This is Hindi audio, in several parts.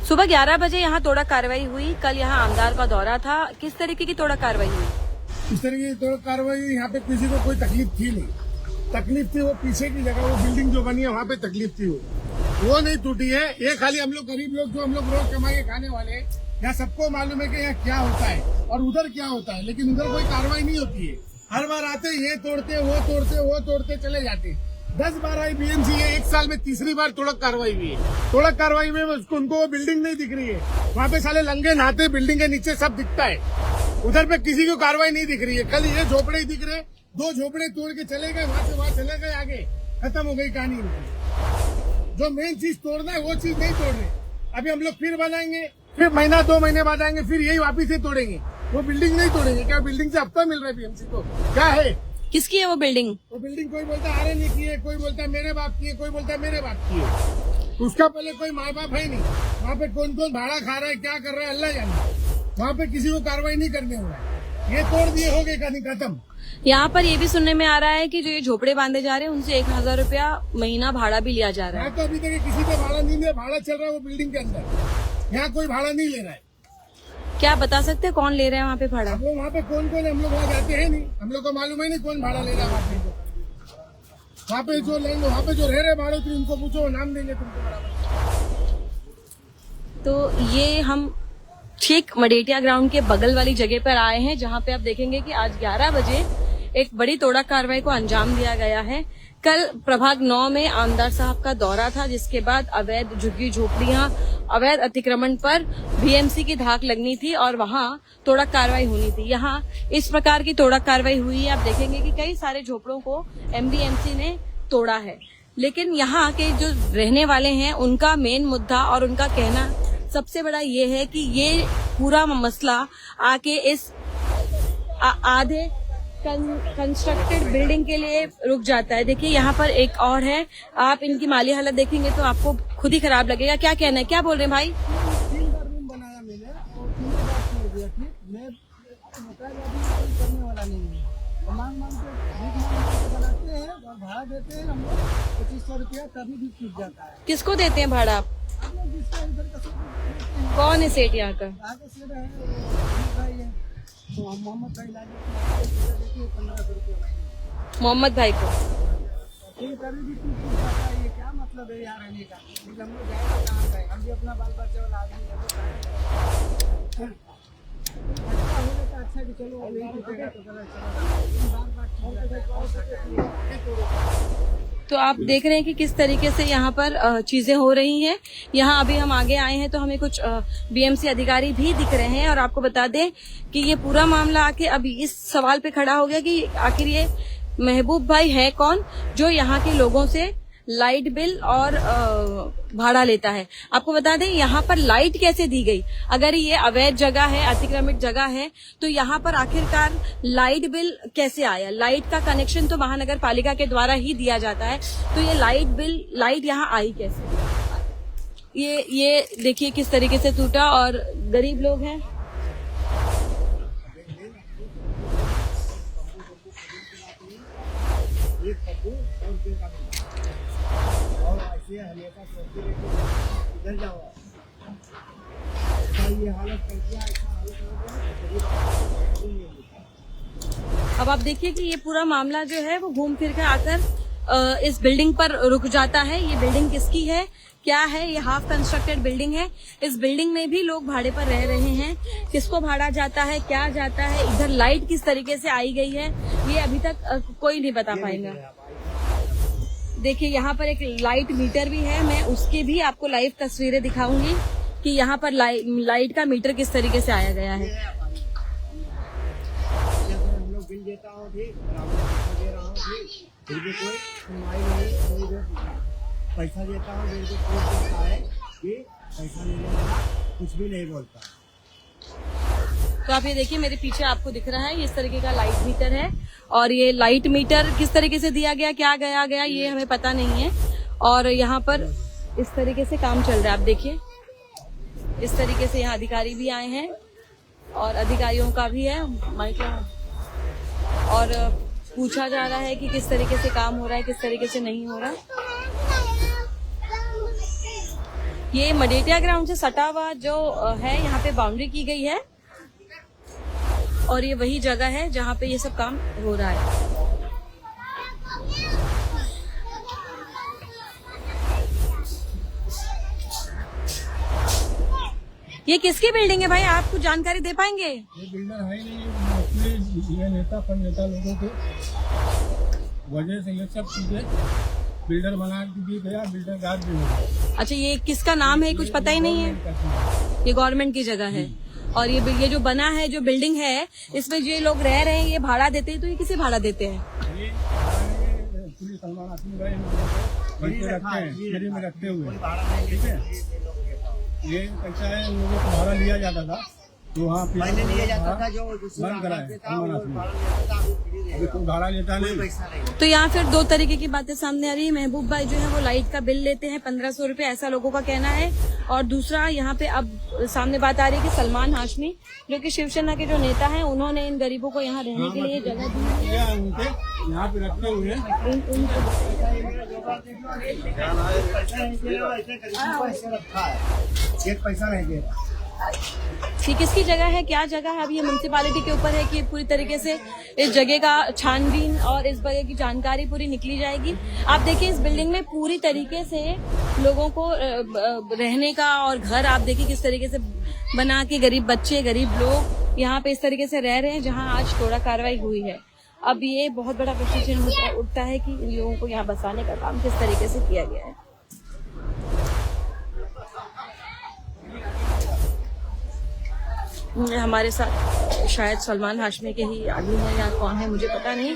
सुबह 11 बजे यहाँ तोड़ा कार्रवाई हुई। कल यहाँ आमदार का दौरा था। किस तरीके की तोड़ा कार्रवाई हुई? इस तरीके की तोड़ कार्रवाई, यहाँ पे किसी को कोई तकलीफ थी नहीं। तकलीफ थी वो पीछे की जगह, वो बिल्डिंग जो बनी है वहाँ पे तकलीफ थी, वो नहीं टूटी है। ये खाली हम लोग गरीब लोग जो हम लोग रोज कमा के खाने वाले हैं, यहाँ सबको मालूम है कि यहाँ क्या होता है और उधर क्या होता है, लेकिन उधर कोई कार्रवाई नहीं होती है। हर बार आते ये तोड़ते वो तोड़ते चले जाते। 10-12 बीएमसी है, एक साल में तीसरी बार तोड़क कार्रवाई हुई है। तोड़क कार्रवाई में उनको वो बिल्डिंग नहीं दिख रही है, वहाँ पे साले लंगे नहाते, बिल्डिंग के नीचे सब दिखता है। उधर पे किसी को कार्रवाई नहीं दिख रही है। कल ये झोपड़े ही दिख रहे, 2 झोपड़े तोड़ के चले गए, वहाँ से वहाँ चले गए, आगे खत्म हो गई कहानी। जो मेन चीज तोड़ना है वो चीज नहीं तोड़ रहे। अभी हम लोग फिर बनाएंगे, फिर महीना 2 महीने बाद आएंगे, फिर यही वापिस से तोड़ेंगे। वो बिल्डिंग नहीं तोड़ेंगे। क्या बिल्डिंग से हफ्ता मिल रहा है बीएमसी को? क्या है? किसकी है वो बिल्डिंग? वो बिल्डिंग कोई बोलता है RN की है, कोई बोलता है मेरे बाप की है, कोई बोलता है मेरे बाप की है। उसका पहले कोई माँ बाप है नहीं। वहाँ पे कौन कौन भाड़ा खा रहा है, क्या कर रहा है, अल्लाह जाने। वहाँ पे किसी को कार्रवाई नहीं करने हो रहा है। ये तोड़ दिए, हो गए कहानी खत्म। यहाँ पर ये भी सुनने में आ रहा है कि जो ये झोपड़े बांधे जा रहे हैं उनसे 1000 रुपया महीना भाड़ा भी लिया जा रहा है। यहाँ तो अभी तक किसी का भाड़ा नहीं लिया, भाड़ा चल रहा है वो बिल्डिंग के अंदर। यहाँ कोई भाड़ा नहीं ले रहा है। क्या बता सकते हैं कौन ले रहे हैं वहाँ पे भाड़ा? हम लोग वहाँ पे कौन कौन, हम लोग वहाँ जाते हैं नहीं, हम लोग को मालूम है नहीं कौन भाड़ा ले रहा है वहाँ पे। वहाँ पे जो लैंड, वहाँ पे जो रह रहे भाड़े थे उनको पूछो, नाम देंगे तुमको बराबर। तो ये हम ठीक मडेटिया ग्राउंड के बगल वाली जगह पर आए हैं, जहाँ पे आप देखेंगे कि आज 11 बजे एक बड़ी तोड़ा कार्रवाई को अंजाम दिया गया है। कल प्रभाग 9 में आमदार साहब का दौरा था, जिसके बाद अवैध झुग्गी झोपड़ियां, अवैध अतिक्रमण पर बीएमसी की धाक लगनी थी और वहां तोड़ा कार्रवाई होनी थी। यहाँ इस प्रकार की तोड़ा कार्रवाई हुई है। आप देखेंगे कि कई सारे झोपड़ों को एमबीएमसी ने तोड़ा है, लेकिन यहाँ के जो रहने वाले हैं उनका मेन मुद्दा और उनका कहना सबसे बड़ा ये है कि ये पूरा मसला आके इस आधे कंस्ट्रक्टेड बिल्डिंग के लिए रुक जाता है। देखिए यहाँ पर एक और है, आप इनकी माली हालत देखेंगे तो आपको खुद ही खराब लगेगा। क्या कहना है, क्या बोल रहे हैं भाई? 3 बार रूम बनाया मैंने और 3 बार छोड़ दिया। ठीक, मैं कोई करने वाला नहीं है। मांग मांग के बनाते हैं और भाड़ा देते हैं हम लोग 2500 रुपया, तभी भी छूट जाता है। किसको देते हैं भाड़ा आप? कौन है सेठ यहाँ का? आगे से है भाई है, तो हम मोहम्मद भाई देखिए 1500 रुपया मोहम्मद भाई को। फिर कभी भी छूट जाता है। ये क्या मतलब है यहाँ रहने का? हम लोग जाएगा कहाँ जाए? हम भी अपना बाल बच्चे वाला आदमी है। अच्छा कि चलो तो आप देख रहे हैं कि किस तरीके से यहाँ पर चीजें हो रही हैं। यहाँ अभी हम आगे आए हैं तो हमें कुछ बीएमसी अधिकारी भी दिख रहे हैं और आपको बता दें कि ये पूरा मामला आके अभी इस सवाल पे खड़ा हो गया कि आखिर ये महबूब भाई है कौन जो यहाँ के लोगों से लाइट बिल और भाड़ा लेता है। आपको बता दें यहाँ पर लाइट कैसे दी गई? अगर ये अवैध जगह है, अतिक्रमित जगह है, तो यहाँ पर आखिरकार लाइट बिल कैसे आया? लाइट का कनेक्शन तो महानगर पालिका के द्वारा ही दिया जाता है, तो ये लाइट यहाँ आई कैसे? ये देखिए किस तरीके से टूटा और गरीब लोग हैं। ये हमेशा सोचते रहे कि इधर जाओ, ये हालत कैसी है, ऐसा हालत हो गया। अब आप देखिए कि ये पूरा मामला जो है वो घूम फिर कर आकर इस बिल्डिंग पर रुक जाता है। ये बिल्डिंग किसकी है, क्या है? ये हाफ कंस्ट्रक्टेड बिल्डिंग है। इस बिल्डिंग में भी लोग भाड़े पर रह रहे हैं। किसको भाड़ा जाता है, क्या जाता है, इधर लाइट किस तरीके से आई गई है, ये अभी तक कोई नहीं बता पाएगा। देखिए यहाँ पर एक लाइट मीटर भी है, मैं उसकी भी आपको लाइव तस्वीरें दिखाऊंगी कि यहाँ पर लाइट का मीटर किस तरीके से आया गया है। हम लोग बिल देता हूँ, ठीक, दे रहा हूँ, ठीक, फिर भी कोई सुनवाई नहीं, पैसा देता हूँ, मेरे को कोई बोलता है कि पैसा लेने वाला कुछ भी नहीं बोलता। तो आप ये देखिए मेरे पीछे आपको दिख रहा है, इस तरीके का लाइट मीटर है और ये लाइट मीटर किस तरीके से दिया गया, क्या गया ये हमें पता नहीं है। और यहाँ पर इस तरीके से काम चल रहा है। आप देखिए इस तरीके से यहाँ अधिकारी भी आए हैं और अधिकारियों का भी है माइक और पूछा जा रहा है कि किस तरीके से काम हो रहा है, किस तरीके से नहीं हो रहा। ये मडेटिया ग्राउंड से सटा हुआ जो है, यहाँ पे बाउंड्री की गई है और ये वही जगह है जहाँ पे ये सब काम हो रहा है। ये किसकी बिल्डिंग है भाई, आप कुछ जानकारी दे पाएंगे? ये बिल्डर है नहीं, ये नेता पर नेता लोगों के वजह से ये सब चीजें बिल्डर बना दी गया, बिल्डर गार्ड भी हो गया। अच्छा, ये किसका नाम है कुछ पता ही नहीं है? ये गवर्नमेंट की जगह है और ये जो बना है, जो बिल्डिंग है, इसमें जो लोग रह रहे हैं ये भाड़ा देते हैं, तो ये किसे भाड़ा देते हैं? ये पुलिस सलमान हाशमी भाई रखते हैं, फ्री में रखते हुए, ठीक है। ये कैसा है, इन लोगों को भाड़ा लिया जाता था तो वहाँ पहले लिया जाता था, जो बंद करा है सलमान हाशमी, अभी कोई भाड़ा लेता नहीं। तो यहाँ फिर दो तरीके की बातें सामने आ रही है। महबूब भाई जो है वो लाइट का बिल लेते हैं 1500 रुपए, ऐसा लोगों का कहना है। और दूसरा यहाँ पे अब सामने बात आ रही है कि सलमान हाशमी जो कि शिवसेना के जो नेता हैं, उन्होंने इन गरीबों को यहाँ रहने के लिए जगह दी है, उनके यहाँ पे रखते हुए पैसा नहीं दे रहा। ये किसकी जगह है, क्या जगह है? अब ये म्युनिसिपैलिटी के ऊपर है कि पूरी तरीके से इस जगह का छानबीन और इस जगह की जानकारी पूरी निकली जाएगी। आप देखिए इस बिल्डिंग में पूरी तरीके से लोगों को रहने का और घर आप देखिए किस तरीके से बना के, गरीब बच्चे, गरीब लोग यहाँ पे इस तरीके से रह रहे हैं जहाँ आज थोड़ा कार्रवाई हुई है। अब ये बहुत बड़ा प्रश्न चिन्ह उठता है कि इन लोगों को यहाँ बसाने का काम किस तरीके से किया गया है। हमारे साथ शायद सलमान हाशमी के ही आदमी है या कौन है मुझे पता नहीं,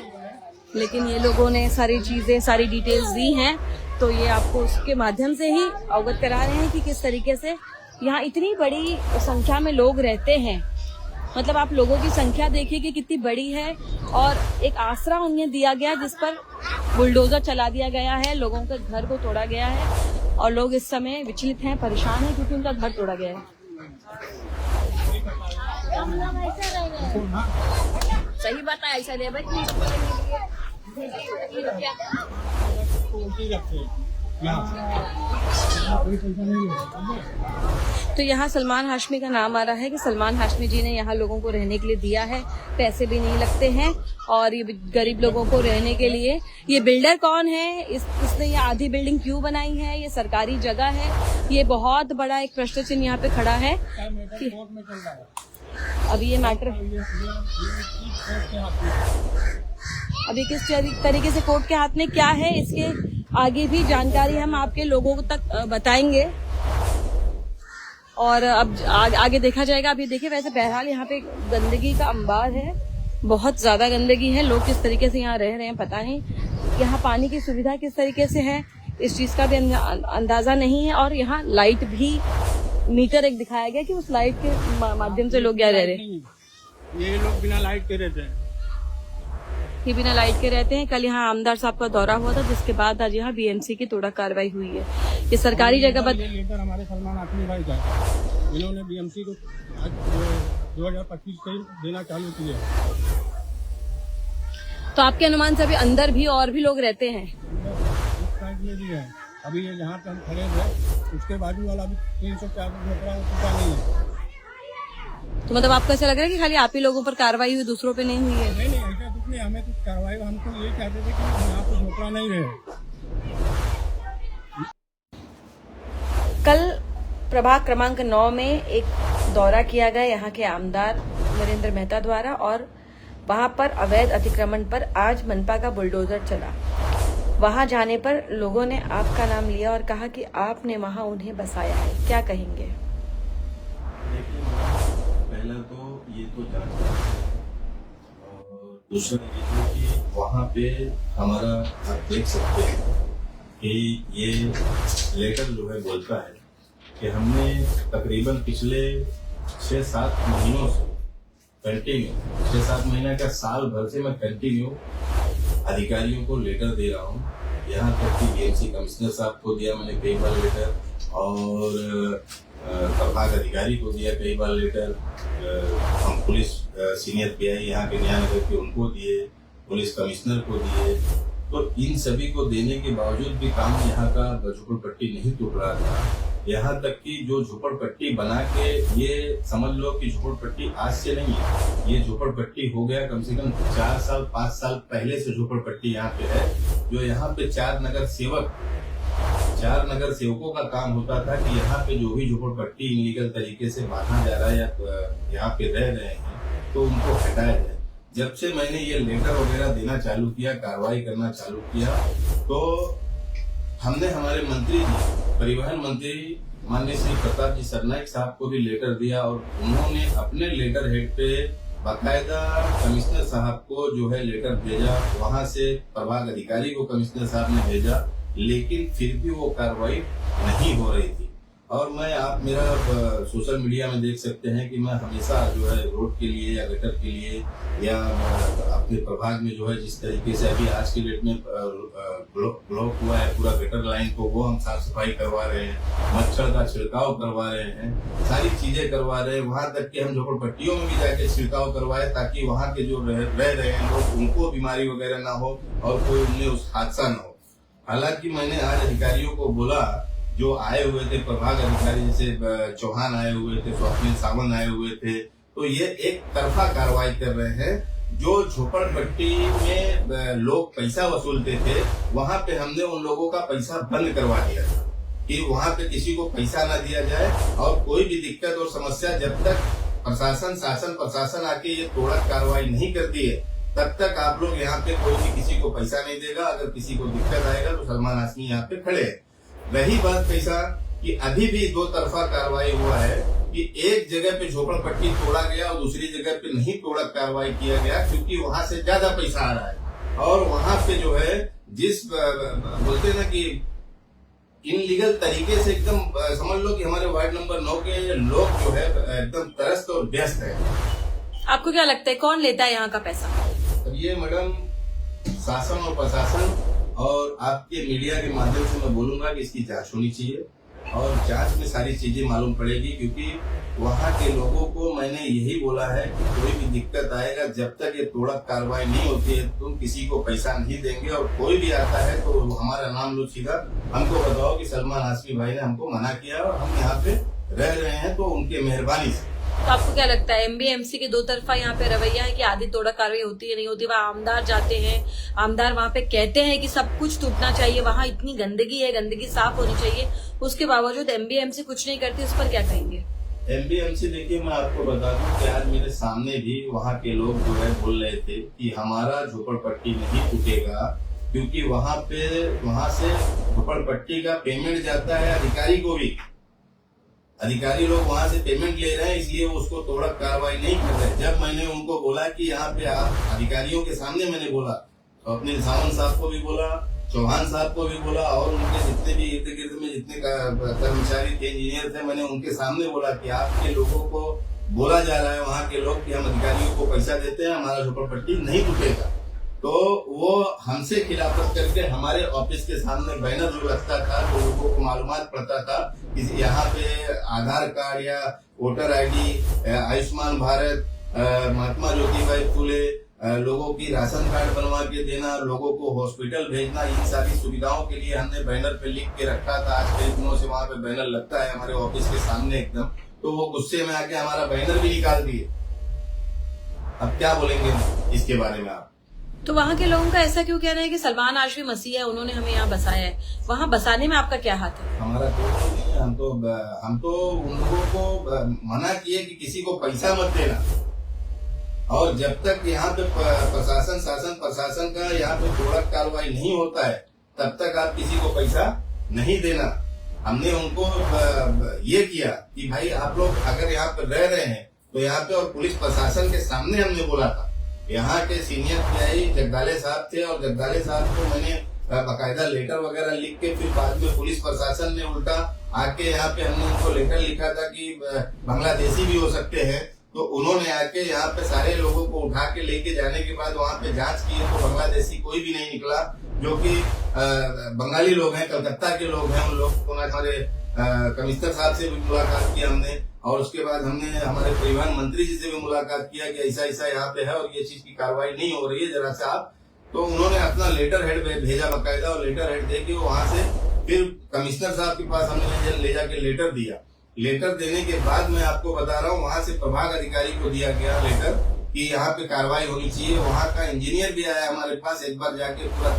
लेकिन ये लोगों ने सारी चीजें, सारी डिटेल्स दी हैं, तो ये आपको उसके माध्यम से ही अवगत करा रहे हैं कि किस तरीके से यहाँ इतनी बड़ी संख्या में लोग रहते हैं। मतलब आप लोगों की संख्या देखिए कि कितनी बड़ी है और एक आसरा उन्हें दिया गया जिस पर बुलडोजर चला दिया गया है, लोगों के घर को तोड़ा गया है और लोग इस समय विचलित हैं, परेशान हैं क्योंकि उनका घर तोड़ा गया है। सही बात है, ऐसा नहीं भाई। तो यहाँ सलमान हाशमी का नाम आ रहा है कि सलमान हाशमी जी ने यहाँ लोगों को रहने के लिए दिया है, पैसे भी नहीं लगते हैं और ये गरीब लोगों को रहने के लिए। ये बिल्डर कौन है, इसने ये आधी बिल्डिंग क्यों बनाई है, ये सरकारी जगह है, ये बहुत बड़ा एक प्रश्न चिन्ह यहाँ पे खड़ा है। अभी ये मैटर अभी किस तरीके से कोर्ट के हाथ में क्या है, इसके आगे भी जानकारी हम आपके लोगों तक बताएंगे और अब आगे देखा जाएगा। अभी देखिए वैसे बहरहाल यहाँ पे गंदगी का अंबार है, बहुत ज्यादा गंदगी है, लोग किस तरीके से यहाँ रह रहे हैं पता नहीं। यहाँ पानी की सुविधा किस तरीके से है इस चीज का भी अंदाजा नहीं है। और यहाँ लाइट भी, मीटर एक दिखाया गया कि उस लाइट के माध्यम से लोग यहाँ रह रहे हैं। ये लोग बिना लाइट के रहते हैं, ये बिना लाइट के रहते हैं। कल यहाँ आमदार साहब का दौरा हुआ था जिसके बाद आज यहाँ बीएमसी की तोड़ा कार्रवाई हुई है। ये सरकारी जगह पर लेकर हमारे सलमान हाशमी भाई का, इन्होंने बीएमसी को 2025 से देना चालू किया। तो आपके अनुमान से अभी अंदर भी और भी लोग रहते हैं? इस साइड में भी है, अभी ये जहाँ पे हम खड़े थे उसके बाजू वाला भी 300-400 झोपड़ा टूटा नहीं है। तो मतलब आपको ऐसा लग रहा है कि खाली आप ही लोगों पर कार्रवाई हुई, दूसरों पे नहीं हुई है? नहीं ऐसा कुछ नहीं, हमें कुछ कार्रवाई, हम तो ये चाहते थे कि यहाँ पे झोपड़ा नहीं रहे। कल प्रभाग क्रमांक 9 में एक दौरा किया गया यहाँ के आमदार नरेंद्र मेहता द्वारा और वहां पर अवैध अतिक्रमण पर आज मनपा का बुलडोजर चला। वहां जाने पर लोगों ने आपका नाम लिया और कहा कि आपने वहां उन्हें बसाया है, क्या कहेंगे? देखिए, पहला तो ये तो जांच और दूसरा ये तो कि वहाँ पे हमारा आप देख सकते हैं कि ये लेटर जो है बोलता है कि हमने तकरीबन पिछले 6-7 महीनों से कंटिन्यू 6-7 महीना का साल भर से मैं कंटिन्यू अधिकारियों को लेटर दे रहा हूँ। यहाँ तक कि बीएमसी कमिश्नर साहब को दिया मैंने कई बार लेटर और प्रभाग अधिकारी को दिया कई बार लेटर, हम पुलिस सीनियर पीआई यहाँ के न्यायनगर के उनको दिए, पुलिस कमिश्नर को दिए। तो इन सभी को देने के बावजूद भी काम यहाँ का झोपड़पट्टी नहीं टूट रहा था। यहाँ तक कि जो झोपड़पट्टी बना के, ये समझ लो कि झोपड़पट्टी आज से नहीं है, ये झोपड़पट्टी हो गया कम से कम 4 साल 5 साल पहले से झोपड़पट्टी यहाँ पे है। जो यहाँ पे 4 नगर सेवकों का काम होता था कि यहाँ पे जो भी झोपड़पट्टी इनलीगल तरीके से बांधा जा रहा है या यहाँ पे रह रहे हैं तो उनको हटाया जाए। जब से मैंने ये लेटर वगैरह देना चालू किया, कार्रवाई करना चालू किया, तो हमने हमारे मंत्री जी, परिवहन मंत्री माननीय श्री प्रताप जी सरनाइक साहब को भी लेटर दिया और उन्होंने अपने लेटर हेड पे बाकायदा कमिश्नर साहब को जो है लेटर भेजा, वहां से प्रभाग अधिकारी को कमिश्नर साहब ने भेजा, लेकिन फिर भी वो कार्रवाई नहीं हो रही थी। और आप मेरा सोशल मीडिया में देख सकते हैं कि मैं हमेशा जो है रोड के लिए या गटर के लिए या अपने प्रभाग में जो है जिस तरीके से अभी आज के डेट में ब्लॉक हुआ है पूरा गटर लाइन को, वो हम साफ सफाई करवा रहे हैं, मच्छर का छिड़काव करवा रहे हैं, सारी चीजें करवा रहे हैं। वहां तक कि हम झोपड़पट्टियों में भी जाके छिड़काव करवाए ताकि वहां के जो रह रहे हैं लोग, उनको बीमारी वगैरह ना हो और कोई उनमें उस हादसा न हो। हालांकि मैंने आज अधिकारियों को बोला, जो आए हुए थे प्रभाग अधिकारी जैसे चौहान आए हुए थे, स्वप्निल सावंत आए हुए थे, तो ये एक तरफा कार्रवाई कर रहे हैं। जो झोपड़पट्टी में लोग पैसा वसूलते थे, वहां पे हमने उन लोगों का पैसा बंद करवा दिया था कि वहां पे किसी को पैसा ना दिया जाए और कोई भी दिक्कत और समस्या जब तक प्रशासन आके ये तोड़ा कार्रवाई नहीं करती है, तब तक आप लोग यहाँ पे कोई भी किसी को पैसा नहीं देगा। अगर किसी को दिक्कत आएगा तो सलमान हाशमी यहाँ पे खड़े हैं। रही बात पैसा कि अभी भी 2 तरफा कार्रवाई हुआ है कि एक जगह पे झोपड़पट्टी तोड़ा गया और दूसरी जगह पे नहीं तोड़ा कार्रवाई किया गया, क्योंकि वहां से ज्यादा पैसा आ रहा है। और वहां पे जो है जिस बोलते ना कि इनलीगल तरीके से एकदम समझ लो कि हमारे वार्ड नंबर 9 के लोग जो है एकदम त्रस्त और व्यस्त है। आपको क्या लगता है कौन लेता है यहाँ का पैसा? तो ये मैडम शासन और प्रशासन और आपके मीडिया के माध्यम से मैं बोलूंगा कि इसकी जांच होनी चाहिए और जांच में सारी चीजें मालूम पड़ेगी, क्योंकि वहां के लोगों को मैंने यही बोला है कि कोई भी दिक्कत आएगा, जब तक ये तोड़ा कार्रवाई नहीं होती है तुम किसी को पैसा नहीं देंगे। और कोई भी आता है तो हमारा नाम लो सीधा, हमको बताओ कि सलमान हाशमी भाई ने हमको मना किया और हम यहाँ पे रह रहे हैं तो उनके मेहरबानी से। तो आपको क्या लगता है एमबीएमसी के 2 तरफा यहाँ पे रवैया है कि आधी तोड़ा कार्रवाई होती है नहीं होती? वहाँ आमदार जाते हैं, आमदार वहाँ पे कहते हैं कि सब कुछ टूटना चाहिए, वहाँ इतनी गंदगी है, गंदगी साफ होनी चाहिए, उसके बावजूद एमबीएमसी कुछ नहीं करती, उस पर क्या कहेंगे? एमबीएमसी देखिए, मैं आपको बता दूं कि आज मेरे सामने भी वहाँ के लोग जो है बोल रहे थे कि हमारा झोपड़पट्टी नहीं टूटेगा, क्योंकि वहाँ से झोपड़पट्टी का पेमेंट जाता है अधिकारी को भी। अधिकारी लोग वहां से पेमेंट ले रहे हैं, इसलिए वो उसको तोड़ा कार्रवाई नहीं कर रहे। जब मैंने उनको बोला कि यहाँ पे आप अधिकारियों के सामने मैंने बोला, तो अपने सावंत साहब को भी बोला, चौहान साहब को भी बोला और उनके जितने भी इर्द गिर्द में जितने कर्मचारी थे, इंजीनियर थे, मैंने उनके सामने बोला कि आपके लोगों को बोला जा रहा है वहाँ के लोग कि हम अधिकारियों को पैसा देते हैं, हमारा झोपड़पट्टी नहीं टूटेगा। तो वो हमसे खिलाफत करके हमारे ऑफिस के सामने बैनर जो लगता था तो लोगों को मालूमात पड़ता था कि यहाँ पे आधार कार्ड या वोटर आईडी, आयुष्मान भारत, महात्मा ज्योतिबाई फुले, लोगों की राशन कार्ड बनवा के देना, लोगों को हॉस्पिटल भेजना, इन सारी सुविधाओं के लिए हमने बैनर पे लिख के रखा था। आज कई दिनों से वहाँ पे बैनर लगता है हमारे ऑफिस के सामने एकदम, तो वो गुस्से में आके हमारा बैनर भी निकाल दिए। अब क्या बोलेंगे इसके बारे में आप? तो वहाँ के लोगों का ऐसा क्यों कहना है कि सलमान हाशमी मसीह है, उन्होंने हमें यहाँ बसाया है? वहाँ बसाने में आपका क्या हाथ है? हमारा कोई नहीं है। हम तो उन लोगों को मना किए कि किसी को पैसा मत देना, और जब तक यहाँ पे प्रशासन का यहाँ पे तोड़ा कार्रवाई नहीं होता है तब तक आप किसी को पैसा नहीं देना। हमने उनको ये किया कि भाई आप लोग अगर यहाँ पे रह रहे हैं तो यहाँ पे, और पुलिस प्रशासन के सामने हमने बोला था। यहाँ के सीनियर पीआई जगदाले साहब थे और जगदाले साहब को मैंने बाकायदा लेटर वगैरह लिख के, फिर बाद में पुलिस प्रशासन ने उल्टा आके यहाँ पे हमने उनको लेटर लिखा था कि बांग्लादेशी भी हो सकते हैं, तो उन्होंने आके यहाँ पे सारे लोगों को उठा के लेके जाने के बाद वहाँ पे जांच की तो बांग्लादेशी कोई भी नहीं निकला, जो कि बंगाली लोग हैं, कलकत्ता के लोग हैं। उन लोग को हमारे कमिश्नर साहब से भी मुलाकात की हमने, और उसके बाद हमने हमारे परिवहन मंत्री जी से भी मुलाकात किया कि ऐसा ऐसा यहाँ पे है और ये चीज की कार्रवाई नहीं हो रही है, जरा सा आप। तो उन्होंने अपना लेटर हेड भेजा बाकायदा, और लेटर हेड दे के वहां से फिर कमिश्नर साहब के पास हमने ले जाके लेटर दिया। लेटर देने के बाद मैं आपको बता रहा हूँ, वहां से प्रभाग अधिकारी को दिया गया लेटर कि यहाँ पे कार्रवाई होनी चाहिए। वहाँ का इंजीनियर भी आया हमारे पास, एक बार जाके पूरा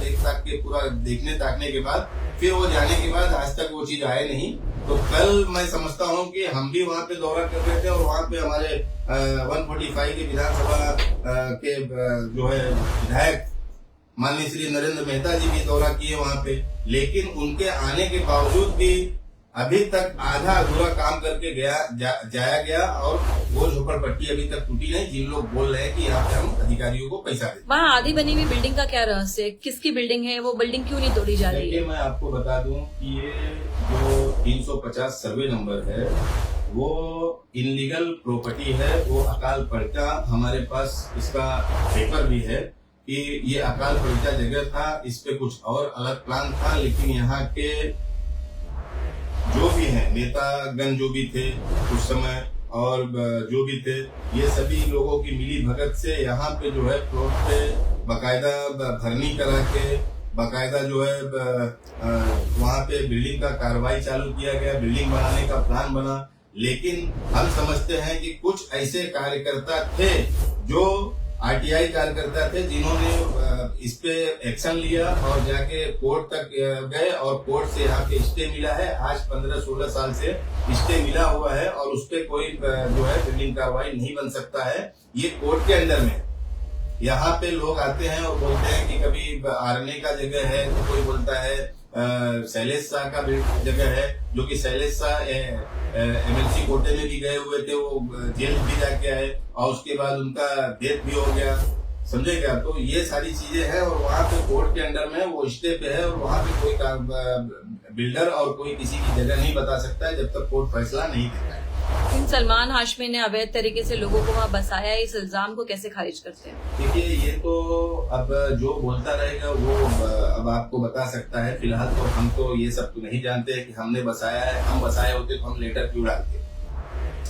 पूरा देखने ताकने के बाद फिर वो जाने के बाद आज तक वो चीज आए नहीं। तो कल मैं समझता हूँ कि हम भी वहाँ पे दौरा कर रहे थे और वहाँ पे हमारे 145 के विधानसभा के जो है विधायक माननीय श्री नरेंद्र मेहता जी भी दौरा किए वहाँ पे, लेकिन उनके आने के बावजूद भी अभी तक आधा अधूरा काम करके जाया गया और वो झोपड़पट्टी अभी तक टूटी नहीं। जिन लोग बोल रहे हैं कि यहाँ पे हम अधिकारियों को पैसा देते, वहाँ आधी बनी हुई बिल्डिंग का क्या रहस्य है? किसकी बिल्डिंग है? वो बिल्डिंग क्यों नहीं तोड़ी जा रही है? देखिए मैं आपको बता दूं कि ये जो 350 सर्वे नंबर है वो इनलीगल प्रॉपर्टी है। वो अकाल पड़ता, हमारे पास इसका पेपर भी है कि ये अकाल पड़ता जगह था। इस पे कुछ और अलग प्लान था, लेकिन यहाँ के जो भी हैं नेतागण जो भी थे उस समय और जो भी थे, ये सभी लोगों की मिली भगत से यहाँ पे जो है प्लॉट पे बाकायदा भरनी करा के बाकायदा जो है वहाँ पे बिल्डिंग का कार्रवाई चालू किया गया, बिल्डिंग बनाने का प्लान बना। लेकिन हम समझते हैं कि कुछ ऐसे कार्यकर्ता थे जो आरटीआई कार्यकर्ता थे जिन्होंने इस पे एक्शन लिया और जाके कोर्ट तक गए और कोर्ट से यहाँ पे स्टे मिला है। आज 15-16 साल से स्टे मिला हुआ है और उस पे कोई जो है बिल्डिंग कार्रवाई नहीं बन सकता है। ये कोर्ट के अंदर में यहाँ पे लोग आते हैं और बोलते हैं कि कभी आरने का जगह है, तो कोई बोलता है शैलेश शाह का जगह है, जो कि शैलेश शाह एमएलसी कोटे में भी गए हुए थे, वो जेल भी जाके आए और उसके बाद उनका डेथ भी हो गया, समझेगा। तो ये सारी चीजें हैं और वहाँ पे कोर्ट के अंडर में वो स्टे पे है और वहाँ पे कोई बिल्डर और कोई किसी की जगह नहीं बता सकता है जब तक कोर्ट फैसला नहीं देता है। इन सलमान हाशमी ने अवैध तरीके से लोगों को वहाँ बसाया, इस इल्जाम को कैसे खारिज करते हैं? देखिए ये तो अब जो बोलता रहेगा वो अब आपको बता सकता है। फिलहाल तो हम तो ये सब तो नहीं जानते हैं कि हमने बसाया है। हम बसाए होते तो हम लेटर क्यों डालते?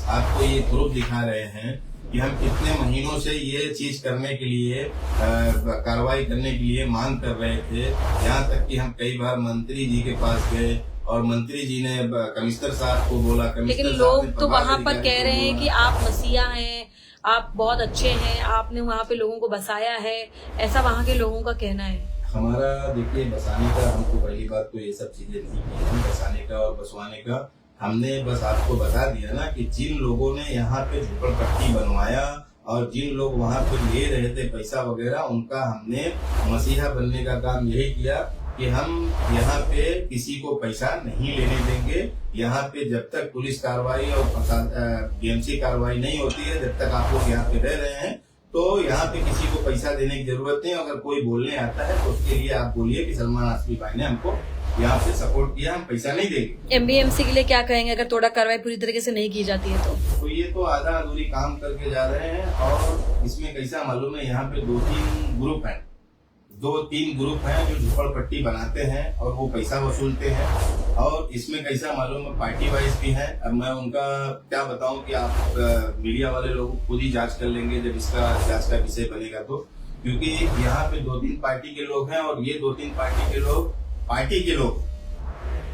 आपको ये प्रूफ दिखा रहे हैं कि हम कितने महीनों से ये चीज करने के लिए कार्रवाई करने के लिए मांग कर रहे थे। यहाँ तक कि हम कई बार मंत्री जी के पास गए और मंत्री जी ने कमिश्नर साहब को बोला। लेकिन लोग तो वहाँ पर कह रहे हैं कि आप मसीहा हैं, आप बहुत अच्छे हैं, आपने वहाँ पे लोगों को बसाया है, ऐसा वहाँ के लोगों का कहना है। हमारा देखिए बसाने का, हमको पहली बात तो ये सब चीजें नहीं की, बसाने का और बसवाने का हमने बस आपको बता दिया ना कि जिन लोगों ने यहाँ पे झोपड़पट्टी बनवाया और जिन लोग वहाँ पे ले रहे थे पैसा वगैरह, उनका हमने मसीहा बनने का काम यही किया कि हम यहाँ पे किसी को पैसा नहीं लेने देंगे। यहाँ पे जब तक पुलिस कार्रवाई और बीएमसी कार्रवाई नहीं होती है, जब तक आप लोग यहाँ पे रह रहे हैं, तो यहाँ पे किसी को पैसा देने की जरूरत नहीं। अगर कोई बोलने आता है तो उसके लिए आप बोलिए कि सलमान हाशमी भाई ने हमको यहाँ पे सपोर्ट किया, हम पैसा नहीं देंगे। एमबीएमसी के लिए क्या कहेंगे अगर तोड़ा कार्रवाई पूरी तरीके से नहीं की जाती है तो ये तो आधा अधूरी काम करके जा रहे हैं। और इसमें कैसा मालूम है, यहाँ पे 2-3 ग्रुप हैं, 2-3 ग्रुप हैं जो झोपड़पट्टी बनाते हैं और वो पैसा वसूलते हैं। और इसमें कैसा मालूम है, पार्टी वाइज भी है। अब मैं उनका क्या बताऊं कि आप मीडिया वाले लोग खुद ही जांच कर लेंगे जब इसका जांच का विषय बनेगा तो, क्योंकि यहाँ पे 2-3 पार्टी के लोग हैं और ये 2-3 पार्टी के लोग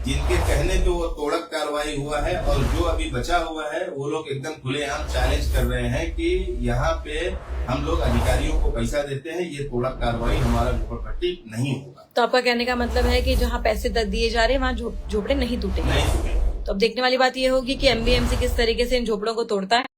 जिनके कहने पे वो तोड़क कार्रवाई हुआ है और जो अभी बचा हुआ है वो लोग एकदम खुलेआम चैलेंज कर रहे हैं कि यहाँ पे हम लोग अधिकारियों को पैसा देते हैं, ये तोड़क कार्रवाई हमारा झोपड़पट्टी नहीं होगा। तो आपका कहने का मतलब है कि जहाँ पैसे दिए जा रहे हैं वहाँ झोपड़े नहीं टूटेंगे। नहीं टूटेंगे। तो अब देखने वाली बात ये होगी कि एमबीएमसी किस तरीके से इन झोपड़ों को तोड़ता है।